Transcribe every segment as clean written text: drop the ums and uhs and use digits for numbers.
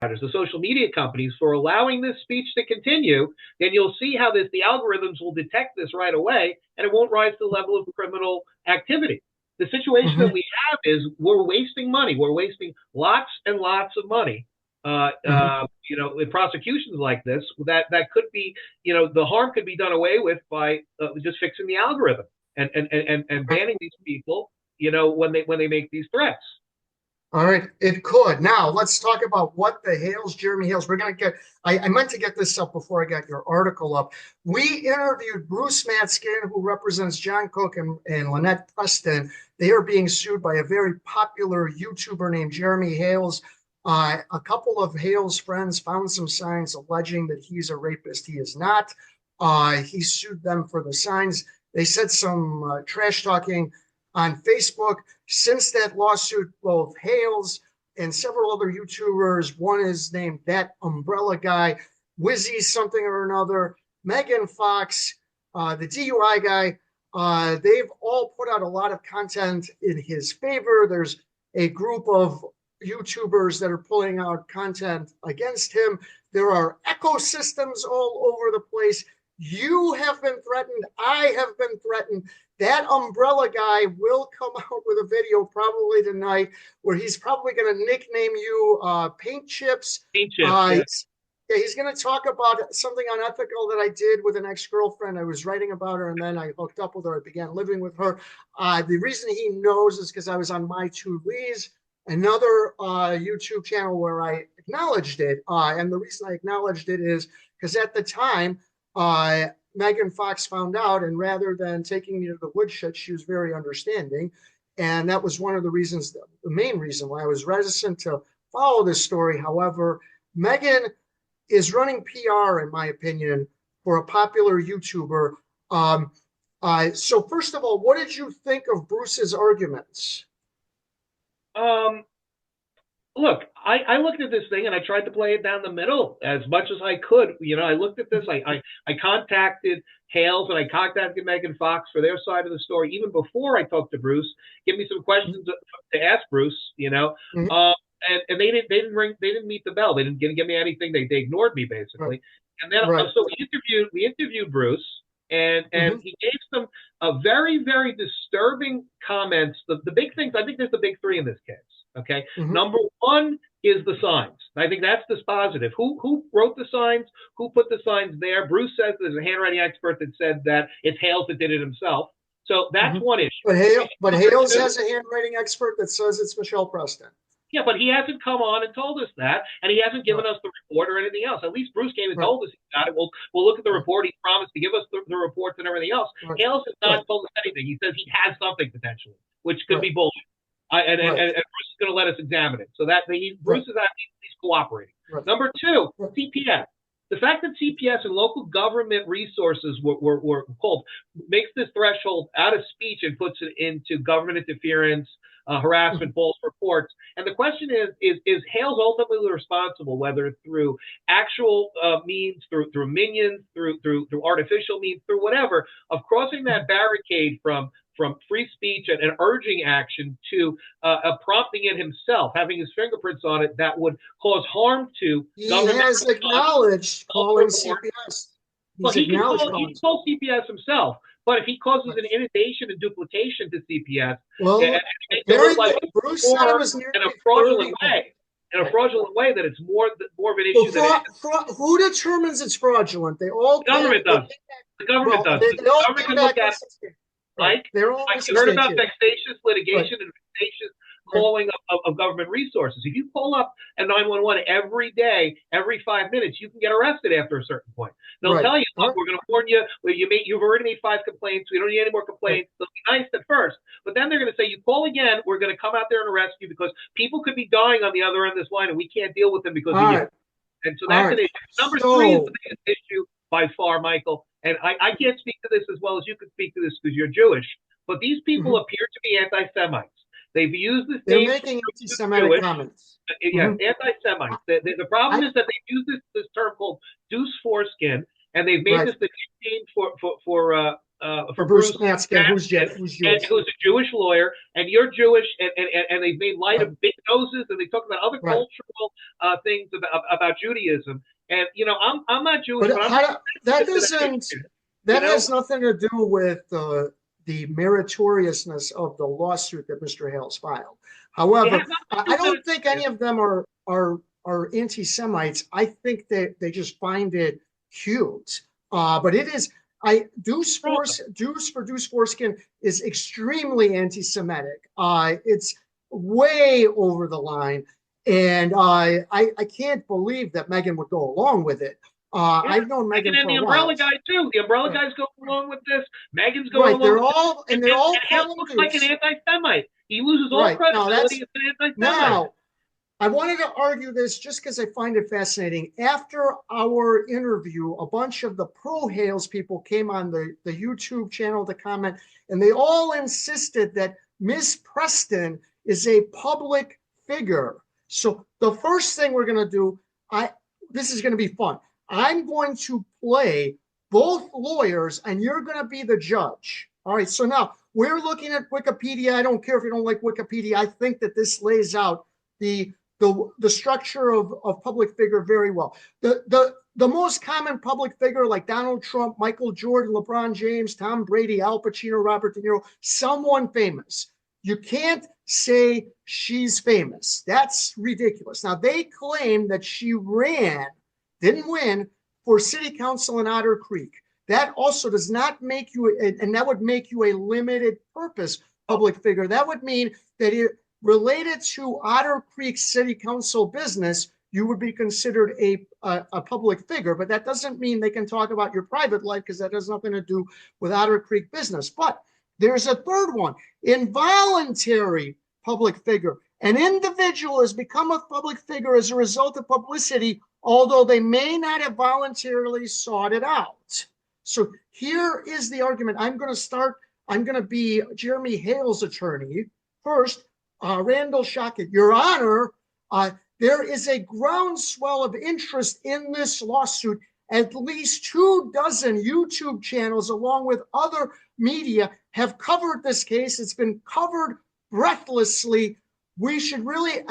the social media companies, for allowing this speech to continue, then you'll see how the algorithms will detect this right away, and it won't rise to the level of criminal activity. The situation that we have is we're wasting money. We're wasting lots and lots of money. In prosecutions like this, that could be, the harm could be done away with by just fixing the algorithm and banning these people, when they make these threats. All right, it could. Now let's talk about what the Hales, Jeremy Hales. We're going to get. I meant to get this up before I got your article up. We interviewed Bruce Matskin, who represents John Cook and Lynette Preston. They are being sued by a very popular YouTuber named Jeremy Hales. A couple of Hales' friends found some signs alleging that he's a rapist. He is not. He sued them for the signs. They said some trash talking on Facebook. Since that lawsuit, both Hales and several other YouTubers, one is named That Umbrella Guy, Wizzy something or another, Megan Fox, the DUI guy, they've all put out a lot of content in his favor. There's a group of YouTubers that are pulling out content against him. There are ecosystems all over the place. You have been threatened. I have been threatened. That Umbrella Guy will come out with a video probably tonight where he's probably going to nickname you Paint Chips. Paint Chips, yeah, he's going to talk about something unethical that I did with an ex-girlfriend. I was writing about her, and then I hooked up with her. I began living with her. The reason he knows is because I was on My Two Lees, another YouTube channel where I acknowledged it. And the reason I acknowledged it is because at the time, Megan Fox found out, and rather than taking me to the woodshed, she was very understanding. And that was one of the reasons, the main reason why I was reticent to follow this story. However, Megan is running PR, in my opinion, for a popular YouTuber. So first of all, what did you think of Bruce's arguments? Look, I looked at this thing and I tried to play it down the middle as much as I could. I looked at this. I contacted Hales and I contacted Megan Fox for their side of the story even before I talked to Bruce. Give me some questions to ask Bruce. And they didn't meet the bell. They didn't give me anything. They ignored me basically. Right. And then so we interviewed Bruce, and he gave some very, very disturbing comments. The big things, I think there's the big three in this case. Okay. Number one is the signs. I think that's dispositive. Who wrote the signs? Who put the signs there? Bruce says there's a handwriting expert that said that it's Hales that did it himself. So that's one issue. But Hales has a handwriting expert that says it's Michelle Preston. Yeah, but he hasn't come on and told us that, and he hasn't given us the report or anything else. At least Bruce came and told us he got it. We'll look at the report. He promised to give us the reports and everything else. Hales has not told us anything. He says he has something potentially, which could be bullshit. And Bruce is going to let us examine it. So that Bruce is he's cooperating. Number two, CPS. The fact that CPS and local government resources were pulled makes this threshold out of speech and puts it into government interference, harassment, false reports. And the question is Hales ultimately responsible, whether through actual means, through minions, through artificial means, through whatever, of crossing that barricade from free speech and urging action to prompting it himself, having his fingerprints on it that would cause harm to government. He has acknowledged calling CPS. He can call CPS himself, but if he causes an inundation and duplication to CPS, and Bruce said it was nearly in a fraudulent way, that it's more of an issue. Who determines it's fraudulent? The government does. The government does. The government can look at it. Like you heard about vexatious litigation and vexatious calling of government resources. If you call up a 911 every day, every 5 minutes, you can get arrested after a certain point. They'll tell you, look, we're going to warn you. You've already made 5 complaints. We don't need any more complaints. They'll be nice at first, but then they're going to say, you call again, we're going to come out there and arrest you because people could be dying on the other end of this line, and we can't deal with them because of you. And so that's an issue. Number 3 is the biggest issue by far, Michael. And I can't speak to this as well as you can speak to this because you're Jewish. But these people appear to be anti-Semites. They've used this. They're making anti-Semitic comments. Yeah, anti-Semites. The problem is that they've used this term called "deuce foreskin," and they've made this the nickname for for Bruce Bruce Matskin, who's Matskin, who's and Jewish. who's a Jewish lawyer, and you're Jewish, and they've made light of big noses, and they talk about other Right. cultural things about Judaism. And I'm not Jewish, But but I'm that sensitive to doesn't issue, that has nothing to do with the meritoriousness of the lawsuit that Mr. Hales filed. However, I don't think any of them are anti-Semites. I think that they just find it cute. But it is Deuce for Deuce Foreskin is extremely anti-Semitic. It's way over the line, and I can't believe that Megan would go along with it. I've known Megan and for the a umbrella while. guy too. The umbrella guy's going along with this. Megan's going Right. along. They're with all this. and they're all Hales calling looks Deuce. like an anti-Semite. He loses all Right. credibility as an anti-Semite. Now, I wanted to argue this just because I find it fascinating. After our interview, a bunch of the pro Hales people came on the YouTube channel to comment, and they all insisted that Miss Preston is a public figure. So the first thing we're going to do, this is going to be fun. I'm going to play both lawyers, and you're going to be the judge. All right. So now we're looking at Wikipedia. I don't care if you don't like Wikipedia. I think that this lays out the structure of public figure very well. The most common public figure like Donald Trump, Michael Jordan, LeBron James, Tom Brady, Al Pacino, Robert De Niro, someone famous. You can't say she's famous. That's ridiculous. Now, they claim that she didn't win, for city council in Otter Creek. That also does not make you, and that would make you a limited purpose public figure. That would mean that related to Otter Creek City Council business, you would be considered a public figure. But that doesn't mean they can talk about your private life, because that has nothing to do with Otter Creek business. But there's a third one: involuntary public figure. An individual has become a public figure as a result of publicity, although they may not have voluntarily sought it out. So here is the argument. I'm going to be Jeremy Hale's attorney first. Randall Shockett, Your Honor, there is a groundswell of interest in this lawsuit. At least 24 YouTube channels, along with other media, have covered this case. It's been covered breathlessly. We should really,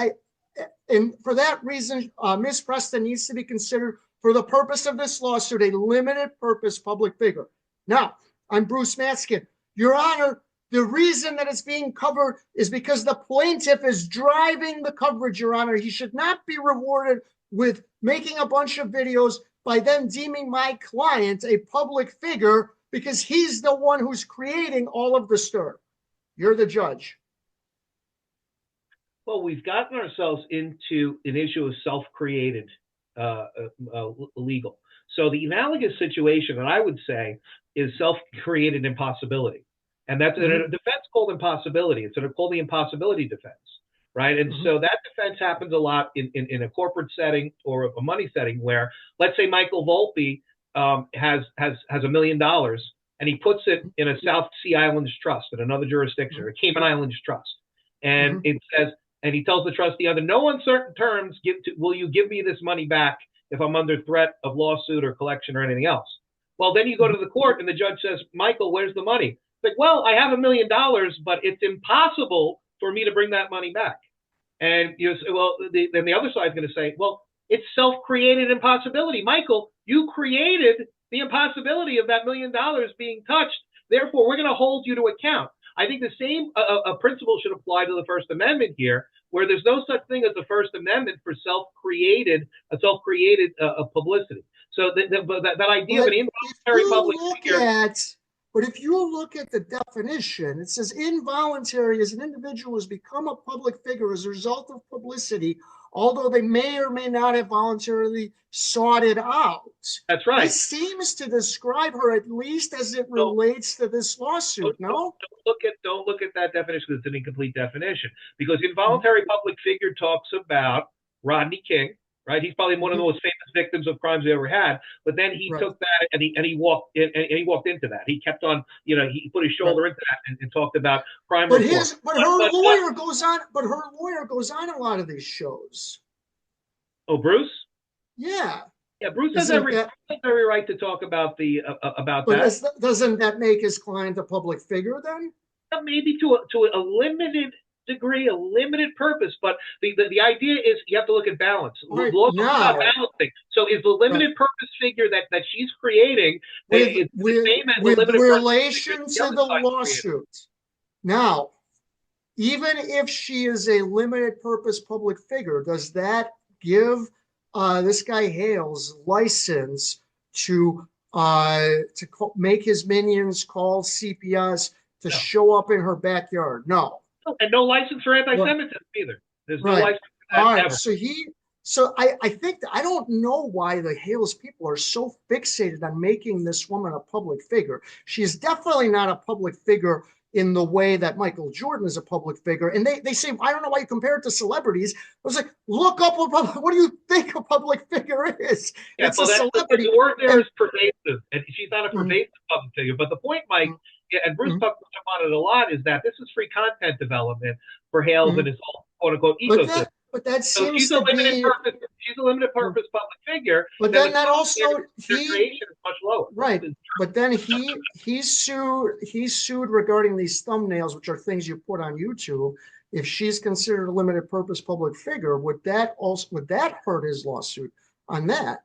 and for that reason, Ms. Preston needs to be considered, for the purpose of this lawsuit, a limited purpose public figure. Now, I'm Bruce Matskin. Your Honor, the reason that it's being covered is because the plaintiff is driving the coverage, Your Honor. He should not be rewarded with making a bunch of videos by then deeming my client a public figure, because he's the one who's creating all of the stir. You're the judge. Well, we've gotten ourselves into an issue of self-created legal. So the analogous situation that I would say is self-created impossibility. And that's a defense called impossibility. It's called the impossibility defense, right? And so that defense happens a lot in a corporate setting or a money setting, where, let's say, Michael Volpe has $1 million, and he puts it in a South Sea Islands trust in another jurisdiction, or a Cayman Islands trust, and it says, and he tells the trustee, under no uncertain terms, will you give me this money back if I'm under threat of lawsuit or collection or anything else? Well, then you go to the court, and the judge says, Michael, where's the money? It's like, well, I have $1 million, but it's impossible for me to bring that money back. And you say, well, then the other side's going to say, well, it's self-created impossibility. Michael, you created the impossibility of that $1 million being touched. Therefore, we're going to hold you to account. I think the same principle should apply to the First Amendment here, where there's no such thing as the First Amendment for self-created publicity. So that idea of an involuntary public figure. But if you look at the definition, it says involuntary is an individual has become a public figure as a result of publicity, although they may or may not have voluntarily sought it out. That's right. This seems to describe her, at least as it relates to this lawsuit. Don't look at that definition, because it's an incomplete definition. Because involuntary public figure talks about Rodney King, right? He's probably one of the most famous victims of crimes we ever had. But then he took that and he walked into that. He kept on, he put his shoulder into that and talked about crime reform. But her lawyer goes on. But her lawyer goes on a lot of these shows. Oh, Bruce? Yeah. Yeah, Bruce has Isn't that? every right to talk about the about But that. doesn't that make his client a public figure then? Maybe to a limited degree, a limited purpose. But the idea is you have to look at balance. All right, Laws about now, balancing. So is the right, limited purpose figure that she's creating with is the same as the with limited purpose figure relation that the to other the side created? lawsuit. Now, even if she is a limited purpose public figure, does that give this guy Hales license make his minions call CPS to No. show up in her backyard? No. And no license for Well, anti-Semitism either. There's no right. license for All that right. ever. So I think I don't know why the Hales people are so fixated on making this woman a public figure. She is definitely not a public figure in the way that Michael Jordan is a public figure. And they say, I don't know why you compare it to celebrities. I was like, look up what do you think a public figure is? Yeah, It's so a that's celebrity. the word there And, is pervasive, and she's not a pervasive public figure. But the point, Mike, and Bruce mm, talks on it a lot, is that this is free content development for Hales and mm, his whole quote unquote but ecosystem. that So seems to be. she's a limited purpose public figure. But Then then that also their creation is much lower. right. But then he sued regarding these thumbnails, which are things you put on YouTube. If she's considered a limited purpose public figure, would that hurt his lawsuit on that?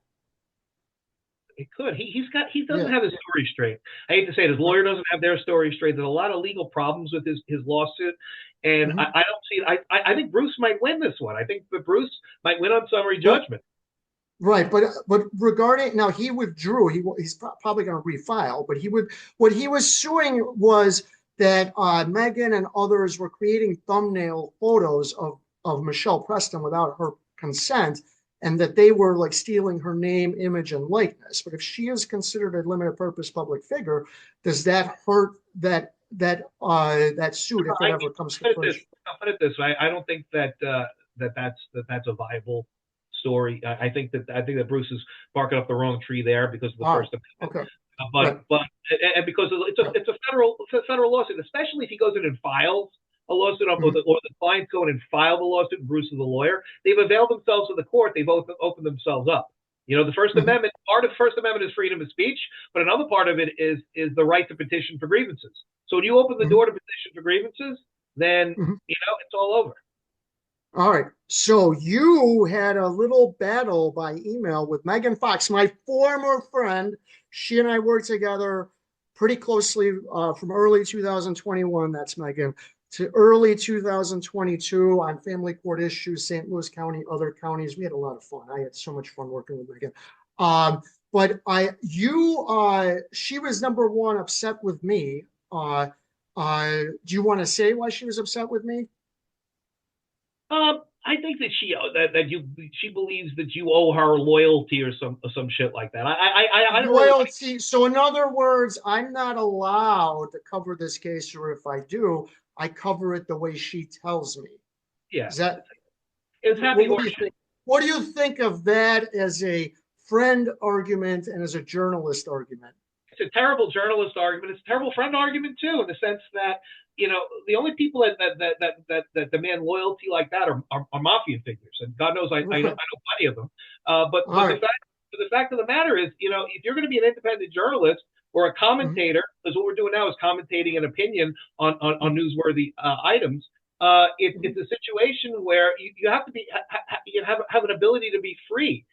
It could. He doesn't Yeah. have his story straight. I hate to say it, his lawyer doesn't have their story straight. There's a lot of legal problems with his lawsuit, and Mhm. I don't see. I think Bruce might win this one. I think that Bruce might win on summary judgment. Right, but regarding now, he withdrew. He's probably going to refile, but what he was suing was that Megan and others were creating thumbnail photos of Michelle Preston without her consent, and that they were like stealing her name, image, and likeness. But if she is considered a limited purpose public figure, does that hurt that suit if it ever comes to fruition? I'll put it this way. I don't think that's a viable story. I think that Bruce is barking up the wrong tree there because of the First Amendment. Okay. But because it's a federal lawsuit, especially if he goes in and files a lawsuit, or the clients go in and file the lawsuit, and Bruce is a lawyer. They've availed themselves of the court. They've opened themselves up. You know, the First Amendment, part of the First Amendment is freedom of speech, but another part of it is the right to petition for grievances. So when you open the door to petition for grievances, then it's all over. All right. So you had a little battle by email with Megan Fox, my former friend. She and I worked together pretty closely from early 2021. That's Megan, to early 2022 on family court issues, St. Louis County, other counties. We had a lot of fun. I had so much fun working with Megan. But she was number one upset with me. Do you want to say why she was upset with me? I think that she believes that you owe her loyalty or some shit like that. I don't loyalty. Really... So in other words, I'm not allowed to cover this case, or if I do, I cover it the way she tells me. Yeah. Is that? It's happy. What do you think of that as a friend argument and as a journalist argument? It's a terrible journalist argument. It's a terrible friend argument too, in the sense that the only people that demand loyalty like that are mafia figures, and God knows I know plenty of them. But the fact of the matter is, if you're going to be an independent journalist or a commentator, because what we're doing now is commentating an opinion on newsworthy items. It's a situation where you have to have an ability to be free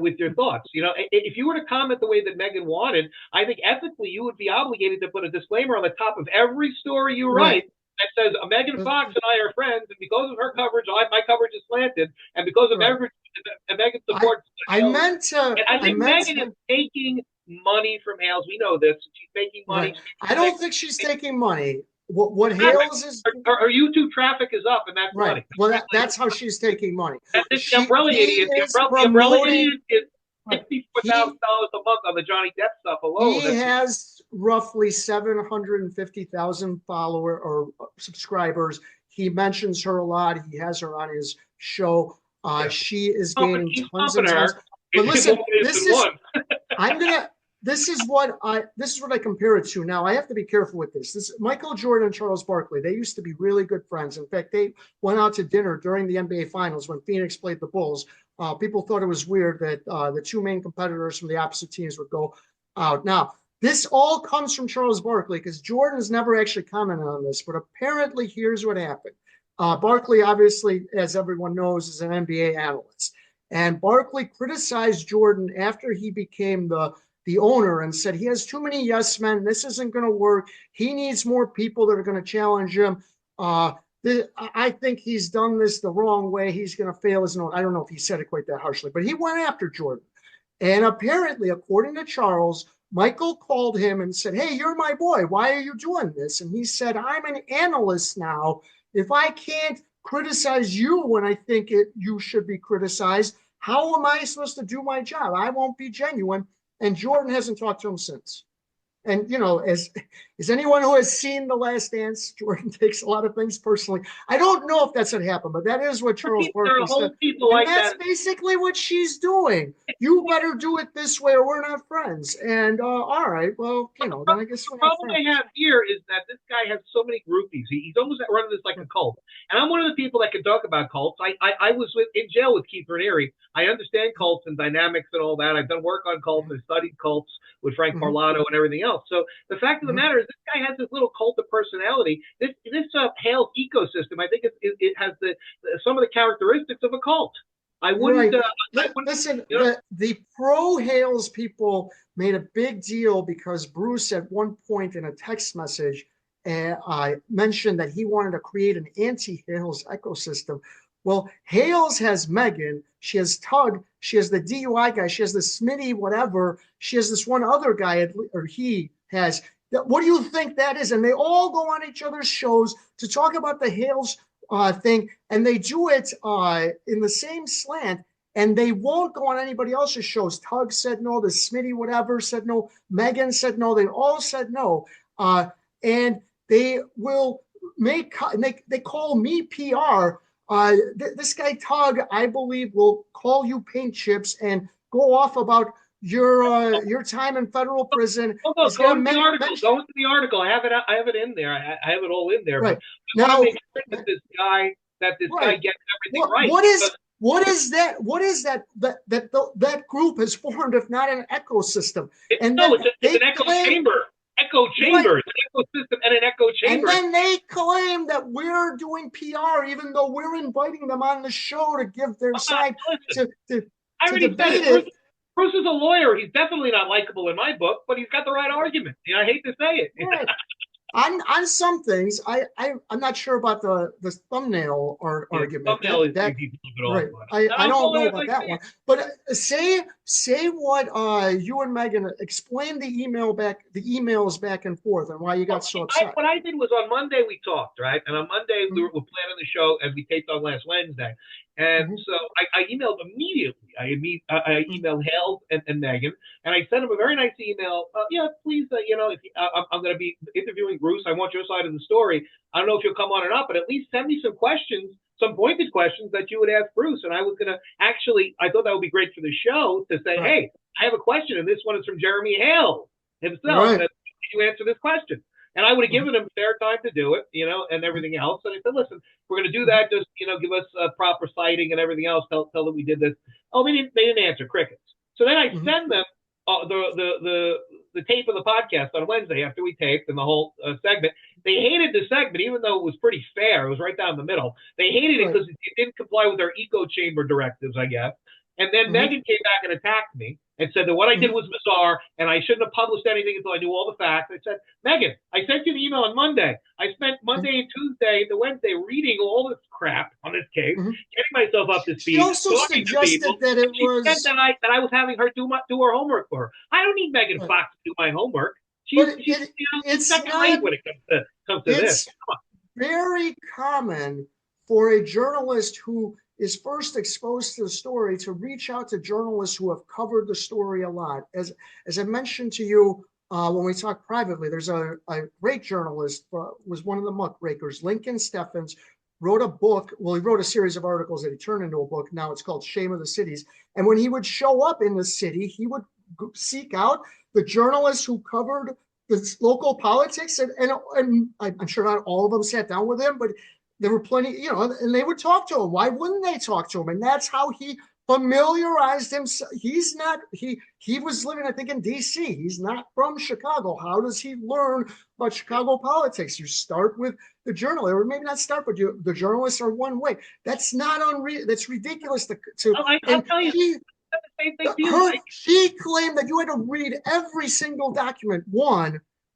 with your thoughts. If you were to comment the way that Megan wanted, I think ethically you would be obligated to put a disclaimer on the top of every story you write that says Megan Fox and I are friends, and because of her coverage, my coverage is slanted, and because of Megan's support, I think Megan is taking money from Hales. We know this. She's making money. I don't think she's taking money. What Hales is her YouTube traffic is up, and that's money. Well, that's how she's taking money. The umbrella idiot is $64,000 a month on the Johnny Depp stuff alone. He has roughly 750,000 followers or subscribers. He mentions her a lot. He has her on his show. She is gaining tons and tons. But listen, this is what I compare it to. Now I have to be careful with this. This Michael Jordan and Charles Barkley, they used to be really good friends. In fact, they went out to dinner during the NBA Finals when Phoenix played the Bulls People thought it was weird that the two main competitors from the opposite teams would go out. Now, this all comes from Charles Barkley because Jordan's never actually commented on this, but apparently here's what happened. Barkley, obviously, as everyone knows, is an NBA analyst. And Barkley criticized Jordan after he became the owner and said he has too many yes men. This isn't going to work. He needs more people that are going to challenge him. I think he's done this the wrong way. He's going to fail as an owner. I don't know if he said it quite that harshly, but he went after Jordan. And apparently, according to Charles, Michael called him and said, "Hey, you're my boy. Why are you doing this?" And he said, "I'm an analyst now. If I can't criticize you when I think you should be criticized, how am I supposed to do my job? I won't be genuine." And Jordan hasn't talked to him since. And, as anyone who has seen The Last Dance, Jordan takes a lot of things personally. I don't know if that's what happened, but that is what Charles Barkley said. And that's basically what she's doing. You better do it this way or we're not friends. And, all right, well, then I guess we're not friends. The problem I have here is that this guy has so many groupies. He's almost running this like a cult. And I'm one of the people that can talk about cults. I was in jail with Keith Raniere. I understand cults and dynamics and all that. I've done work on cults and studied cults with Frank Parlato and everything else. So the fact of the matter is, this guy has this little cult of personality. This Hales ecosystem, I think it has some of the characteristics of a cult. I wouldn't. Right. Listen, the pro Hales people made a big deal because Bruce, at one point in a text message, mentioned that he wanted to create an anti-Hales ecosystem. Well, Hales has Megan, she has Tug, she has the DUI guy, she has the Smitty, whatever, she has this one other guy, or he has. What do you think that is? And they all go on each other's shows to talk about the Hales thing, and they do it in the same slant, and they won't go on anybody else's shows. Tug said no, the Smitty whatever said no, Megan said no, they all said no. And they will they call me PR. This guy Tug, I believe, will call you paint chips and go off about your time in federal prison. Go into the article. Go into the article. I have it in there. I have it all in there. Right. But I want to make sure that this guy gets everything right. What is that group has formed, if not an ecosystem? It's an echo chamber. Echo chamber, right. An ecosystem and an echo chamber. And then they claim that we're doing PR, even though we're inviting them on the show to give their side to I already debate said it. Bruce is a lawyer. He's definitely not likable in my book, but he's got the right argument. I hate to say it. Right. On some things, I'm not sure about the thumbnail argument. Thumbnail is right. I don't know about that one. But say what you and Megan explain the emails back and forth and why you got so upset. What I did was on Monday we talked, right? And on Monday we were planning the show as we taped on last Wednesday. And so I emailed immediately. I emailed Hales and Megan, and I sent them a very nice email. Please, if I'm going to be interviewing Bruce, I want your side of the story. I don't know if you'll come on or not, but at least send me some questions, some pointed questions that you would ask Bruce. And I was going to I thought that would be great for the show to say, hey, I have a question, and this one is from Jeremy Hales himself. Right. Can you answer this question? And I would have given him fair time to do it, and everything else. And I said, listen, we're going to do that. Just, give us a proper citing and everything else. Tell them we did this. Oh, they didn't answer. Crickets. So then I send them the tape of the podcast on Wednesday after we taped and the whole segment. They hated the segment, even though it was pretty fair. It was right down the middle. They hated it because it didn't comply with their echo chamber directives, I guess. And then Megan came back and attacked me and said that what I did was bizarre and I shouldn't have published anything until I knew all the facts. I said, Megan, I sent you the email on Monday. I spent Monday and Tuesday and Wednesday reading all this crap on this case, getting myself up to speed. She also suggested that it was... She said that I was having her do her homework for her. I don't need Megan Fox to do my homework. She's second rate when it comes to this. Come on. Very common for a journalist who is first exposed to the story to reach out to journalists who have covered the story a lot. As I mentioned to you when we talked privately, there's a great journalist, was one of the muckrakers, Lincoln Steffens, wrote a book. Well, he wrote a series of articles that he turned into a book. Now it's called Shame of the Cities. And when he would show up in the city, he would seek out the journalists who covered the local politics. And I'm sure not all of them sat down with him, but there were plenty, and they would talk to him. Why wouldn't they talk to him? And that's how he familiarized himself. He's not, he was living, I think, in DC. He's not from Chicago. How does he learn about Chicago politics? You start with the journalist, or maybe not start, but the journalists are one way. That's not that's ridiculous to I'll tell you, she, the same thing to you. she claimed that you had to read every single document,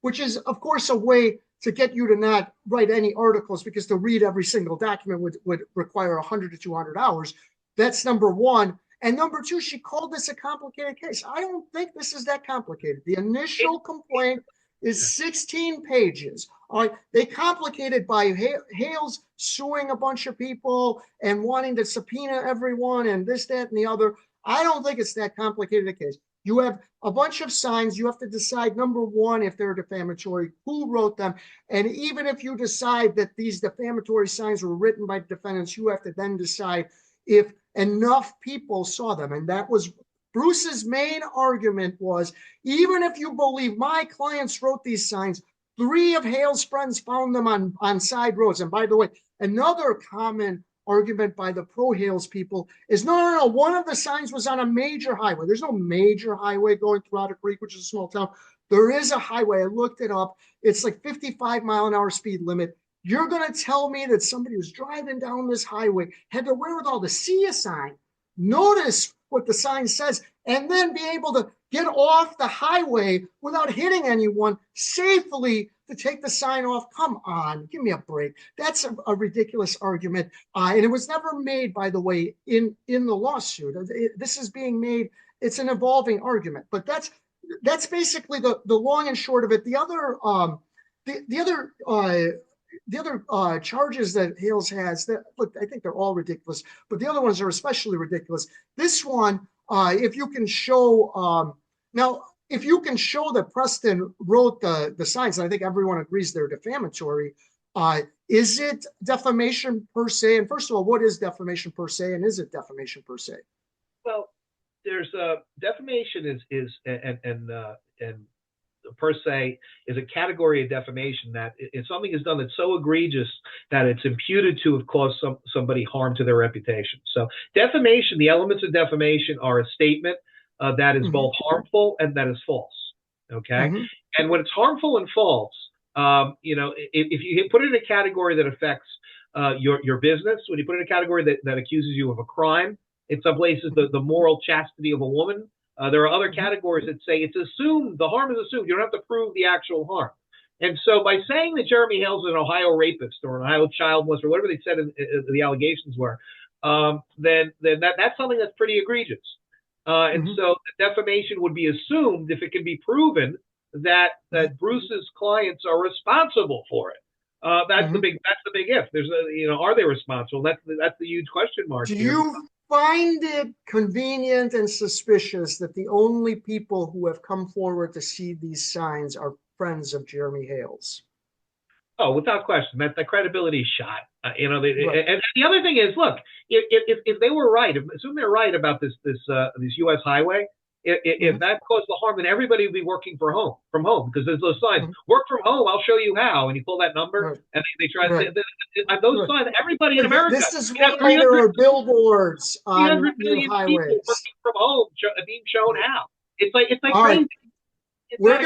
which is, of course, a way to get you to not write any articles, because to read every single document would require 100 to 200 hours. That's number one. And number two, she called this a complicated case. I don't think this is that complicated. The initial complaint is 16 pages. All right, they complicated by Hales suing a bunch of people and wanting to subpoena everyone and this, that, and the other. I don't think it's that complicated a case. You have a bunch of signs. You have to decide, number one, if they're defamatory, who wrote them. And even if you decide that these defamatory signs were written by defendants, you have to then decide if enough people saw them. And that was Bruce's main argument, was, even if you believe my clients wrote these signs, 3 of Hale's friends found them on side roads. And by the way, another common argument by the pro-Hales people is, no, one of the signs was on a major highway. There's no major highway going through Otter Creek, which is a small town. There is a highway. I looked it up. It's like 55-mile-an-hour speed limit. You're going to tell me that somebody who's driving down this highway had the wherewithal to see a sign, notice what the sign says, and then be able to get off the highway without hitting anyone safely to take the sign off? Come on, give me a break. That's a ridiculous argument. And it was never made, by the way, in the lawsuit. This is being made. It's an evolving argument, but that's basically the long and short of it. The other charges that Hales has, that, look, I think they're all ridiculous, but the other ones are especially ridiculous. This one, if you can show, if you can show that Preston wrote the signs, and I think everyone agrees they're defamatory, is it defamation per se? And first of all, what is defamation per se, and is it defamation per se? Well, there's defamation and per se is a category of defamation that if something is done that's so egregious that it's imputed to have caused somebody harm to their reputation. So defamation, the elements of defamation are a statement that is both harmful and that is false. Okay. And when it's harmful and false, if you put it in a category that affects your business, when you put it in a category that accuses you of a crime, in some places the moral chastity of a woman, there are other categories that say it's assumed, the harm is assumed. You don't have to prove the actual harm. And so by saying that Jeremy Hales is an Ohio rapist or an Ohio child molester, or whatever they said the allegations were, then that's something that's pretty egregious. And so defamation would be assumed if it can be proven that Bruce's clients are responsible for it. That's the big if. There's are they responsible? That's the huge question mark. Do you find it convenient and suspicious that the only people who have come forward to see these signs are friends of Jeremy Hales? Oh, without question, that the credibility is shot. Right. And the other thing is, look, if they were right, assume they're right about this U.S. highway, if that caused the harm, then everybody would be working from home, because there's those signs. Work from home, I'll show you how. And you pull that number, and they try to say, those signs, everybody in America. This is why there are billboards on 300 million highways. People working from home being shown how. It's like all crazy. Right. We're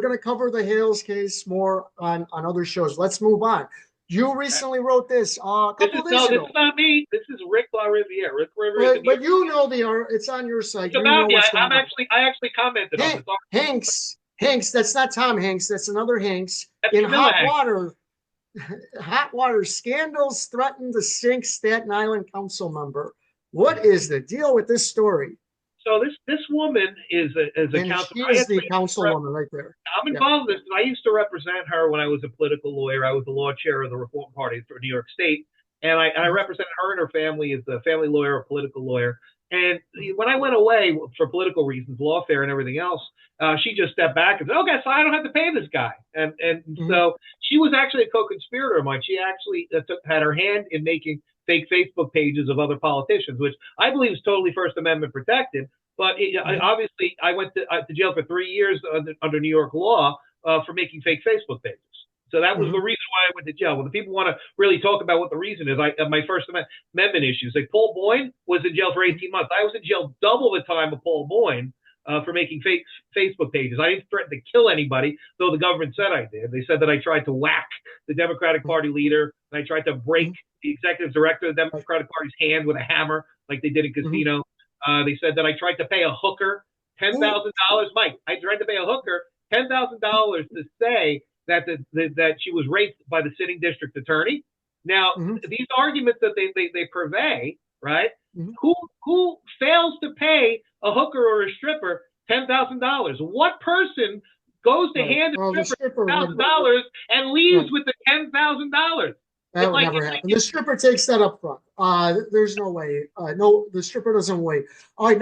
gonna cover the Hales case more on other shows. Let's move on. You recently wrote this a couple of days ago. This is not me. This is Rick LaRiviere. But you know it's on your site. It's about me. I actually commented on this. Hanks. That's not Tom Hanks. That's another Hanks. That's in hot water. Hot water scandals threaten to sink Staten Island council member. What is the deal with this story? So this woman is a council. She is the councilwoman right there. I'm involved in this. I used to represent her when I was a political lawyer. I was the law chair of the Reform Party for New York State, and I represented her and her family as a family lawyer, a political lawyer. And when I went away for political reasons, lawfare and everything else, she just stepped back and said, "Okay, so I don't have to pay this guy." And so she was actually a co-conspirator of mine. She actually had her hand in making fake Facebook pages of other politicians, which I believe is totally First Amendment protected. But obviously, I went to jail for 3 years under New York law for making fake Facebook pages. So that was the reason why I went to jail. Well, the people want to really talk about what the reason is. My First Amendment issues. Like Paul Boyne was in jail for 18 months. I was in jail double the time of Paul Boyne for making fake Facebook pages. I didn't threaten to kill anybody, though the government said I did. They said that I tried to whack the Democratic Party leader, and I tried to break the executive director of the Democratic Party's hand with a hammer, like they did in Casino. They said that I tried to pay a hooker $10,000. Mike, I tried to pay a hooker $10,000 to say that that she was raped by the sitting district attorney. Now, these arguments that they purvey, right? Who fails to pay a hooker or a stripper $10,000? What person goes to hand a stripper $10,000 and leaves with the $10,000? That would never happen. The stripper takes that up front. There's no way. No, the stripper doesn't wait. All right.